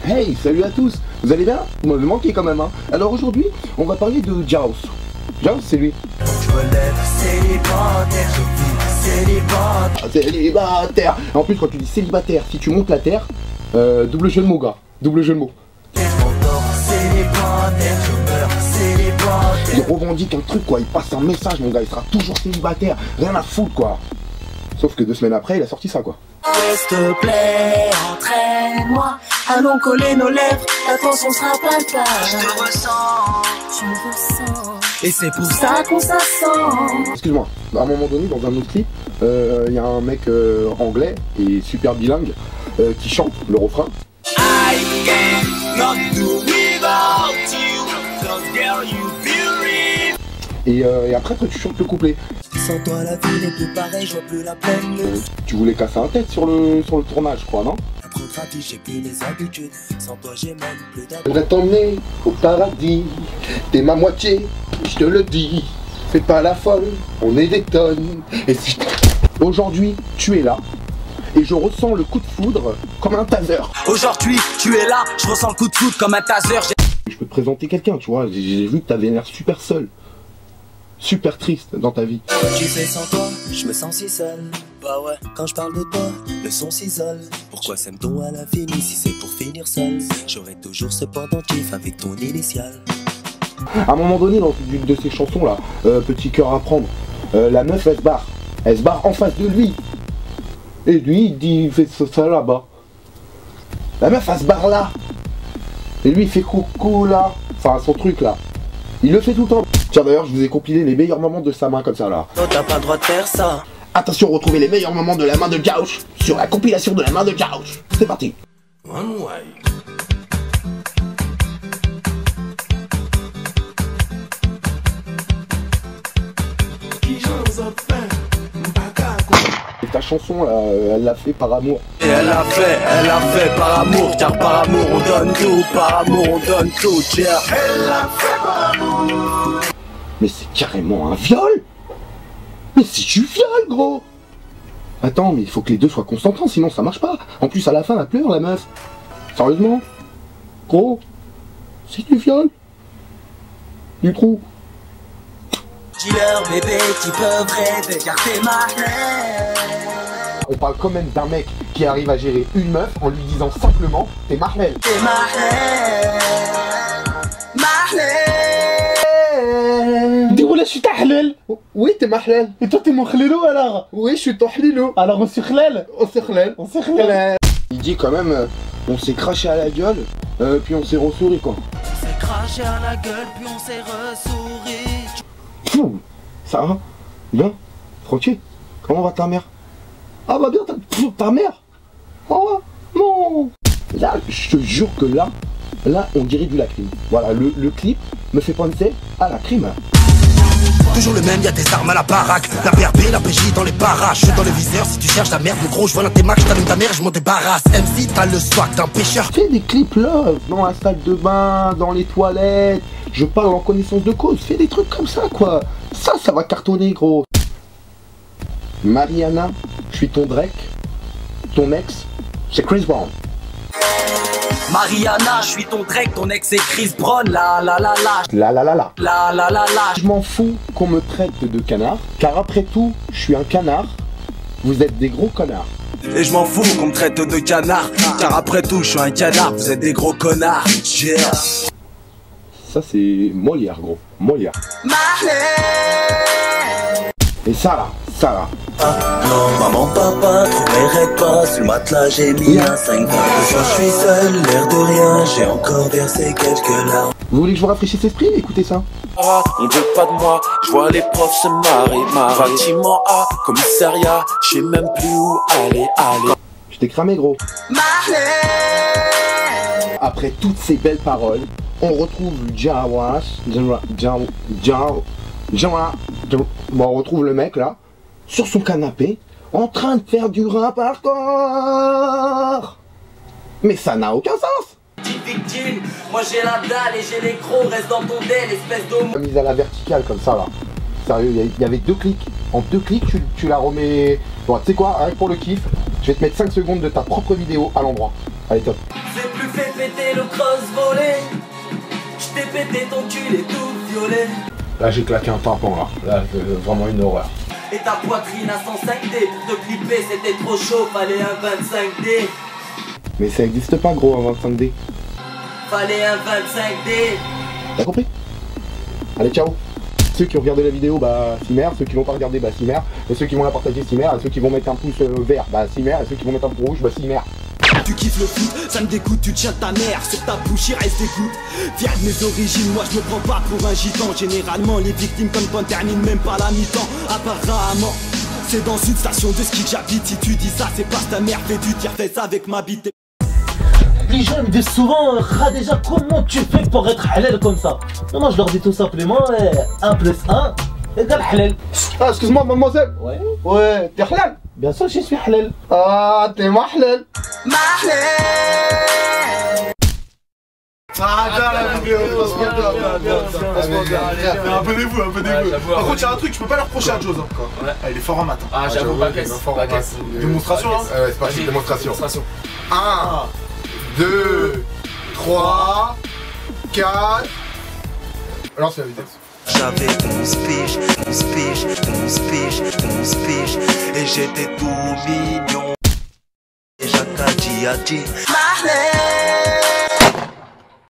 Hey, salut à tous. Vous allez bien? Vous m'avez manqué quand même, hein. Alors aujourd'hui, on va parler de Jaws. Jaws, c'est lui. Je me lève célibataire, je vis célibataire. Célibataire. En plus, quand tu dis célibataire, si tu montes la terre, double jeu de mots, gars. Double jeu de mots. Je m'endors célibataire, je meurs célibataire. Il revendique un truc, quoi. Il passe un message, mon gars. Il sera toujours célibataire. Rien à foutre, quoi. Sauf que 2 semaines après, il a sorti ça, quoi. S'il te plaît, entraîne-moi. Allons coller nos lèvres, l'attention sera palpable. Je te ressens, tu me ressens. Et c'est pour ça qu'on s'assemble. Excuse-moi, à un moment donné, dans un autre clip, il y a un mec anglais et super bilingue qui chante le refrain. I cannot do without you, 'cause girl you believe. Et après, toi, tu chantes le couplet. Sans toi la vie n'est plus pareille, je vois plus la peine. Tu voulais casser un tête sur le tournage, je crois, non? Trop de rapide, j'ai plus mes habitudes. Sans toi j'ai même plus d'habitude. J'aimerais t'emmener au paradis. T'es ma moitié, je te le dis. Fais pas la folle, on est des tonnes. Et si aujourd'hui, tu es là. Et je ressens le coup de foudre comme un taser. Aujourd'hui, tu es là, je ressens le coup de foudre comme un taser. Je peux te présenter quelqu'un, tu vois. J'ai vu que t'avais l'air super seul. Super triste dans ta vie. Tu sais, sans toi, je me sens si seul. Bah ouais, quand je parle de toi, le son s'isole. Pourquoi s'aime-t-on à l'infini si c'est pour finir seul? J'aurai toujours ce pendentif avec ton initiale. À un moment donné, dans une de ces chansons là, Petit cœur à prendre, la meuf elle se barre. Elle se barre en face de lui. Et lui il dit, il fait ça là-bas. La meuf elle se barre là. Et lui il fait coucou là. Enfin son truc là. Il le fait tout le temps. Tiens d'ailleurs, je vous ai compilé les meilleurs moments de sa main comme ça là. Non, t'as pas le droit de faire ça. Attention, retrouvez les meilleurs moments de la main de Jaws sur la compilation de la main de Jaws. C'est parti. One way. Et ta chanson là, elle l'a fait par amour. Et elle a fait par amour, car par amour on donne tout, par amour on donne tout, yeah. Elle l'a fait par amour. Mais c'est carrément un viol. Mais c'est du viol, gros. Attends, mais il faut que les deux soient consentants, sinon ça marche pas. En plus, à la fin, elle pleure, la meuf. Sérieusement? Gros, c'est du viol. Du trou. Dis-leur bébé qui peuvent rêver, car t'es ma reine. On parle quand même d'un mec qui arrive à gérer une meuf en lui disant simplement t'es Marlène. T'es ma reine. Marlène. دي ولا شي تاع حلال. Oui, t'es Marlène. Et toi t'es mon khlélou alors. Oui, je suis ton hlilou. Alors on se khlal. On s'est khlel. On se khlal. Il dit quand même, on s'est craché à la gueule, puis on s'est ressouri quoi. On s'est craché à la gueule, puis on s'est ressouri. Fou, ça va? Bien? Tranquille? Comment va ta mère? Ah bah bien, ta mère? Oh non! Là, je te jure que là, on dirait du Lacrim. Voilà, le clip me fait penser à Lacrim. Toujours le même, y'a des armes à la baraque. La BRB, la PJ dans les parages. Je suis dans le viseur, si tu cherches la merde, le gros, je vois dans tes marques, je t'allume ta mère, je m'en débarrasse. MC, t'as le swag d'un pêcheur. Fais des clips love, dans la salle de bain, dans les toilettes. Je parle en connaissance de cause, fais des trucs comme ça quoi. Ça va cartonner gros. Mariana, je suis ton Drake. Ton ex, c'est Chris Brown. Mariana, je suis ton Drake, ton ex c'est Chris Brown, la la la la. La la la la. La la la la. Je m'en fous qu'on me traite de canard, car après tout, je suis un canard. Vous êtes des gros connards. Et je m'en fous qu'on me traite de canard. Car après tout, je suis un canard, vous êtes des gros connards. Yeah. Ça c'est Molière gros, Molière. Marlène. Et ça là. Non, maman, papa, trouverait pas sur le matelas, j'ai mis un 5 fois. Ce soir, je suis seul, l'air de rien, j'ai encore versé quelques larmes. Vous voulez que je vous rafraîchisse l'esprit? Écoutez ça. On veut pas de moi, je vois les profs se marrer. Bâtiment A, commissariat, je sais même plus où aller. Je t'ai cramé gros. Marlène. Après toutes ces belles paroles, on retrouve Jawas. Bon, on retrouve le mec là, sur son canapé, en train de faire du rap hardcore. Mais ça n'a aucun sens. Victime, moi j'ai la dalle et j'ai les gros, reste dans ton dé, l'espèce d'homme. Mise à la verticale comme ça là. Sérieux, il y avait 2 clics. En 2 clics, tu la remets. Bon, tu sais quoi, rien que pour le kiff, je vais te mettre 5 secondes de ta propre vidéo à l'endroit. Allez, top. C'est plus fait péter le cross volet. Je t'ai pété ton cul et tout violet. Là j'ai claqué un tympan là. Là c'est vraiment une horreur. Et ta poitrine à 105D. Pour te clipper c'était trop chaud, fallait un 25D. Mais ça existe pas gros un 25D. Fallait un 25D. T'as compris? Allez ciao. Ceux qui ont regardé la vidéo, bah Simer, ceux qui l'ont pas regardé, bah Simer, et ceux qui vont la partager, Simer, et ceux qui vont mettre un pouce vert, bah Simer, et ceux qui vont mettre un pouce rouge, bah Simer. Tu kiffes le foot, ça me dégoûte, tu tiens ta mère, sur ta bouche il reste des gouttes. Fier de mes origines, moi je me prends pas pour un gitan. Généralement les victimes comme toi ne terminent même pas la mi-temps. Apparemment, c'est dans une station de ski que j'habite. Si tu dis ça, c'est parce que ta mère fait du tir-fesse avec ma bite. Les gens me disent souvent, déjà comment tu fais pour être halal comme ça? Non, moi je leur dis tout simplement 1 plus 1 égale halal. Ah excuse-moi mademoiselle. Ouais. Ouais, t'es halal? Bien sûr je suis halal. Ah t'es mahlal. Abonnez-vous, abonnez-vous. Par contre, il y a un truc, je peux pas leur reprocher à Joe. Il est fort en maths. Ah, j'avoue, pas caisse. Démonstration, hein? Ouais, c'est parti, démonstration. 1, 2, 3, 4. Lance la vitesse. J'avais 11 piges, 11 piges, 11 piges, 11 piges, et j'étais tout mignon. Et Jacques a dit,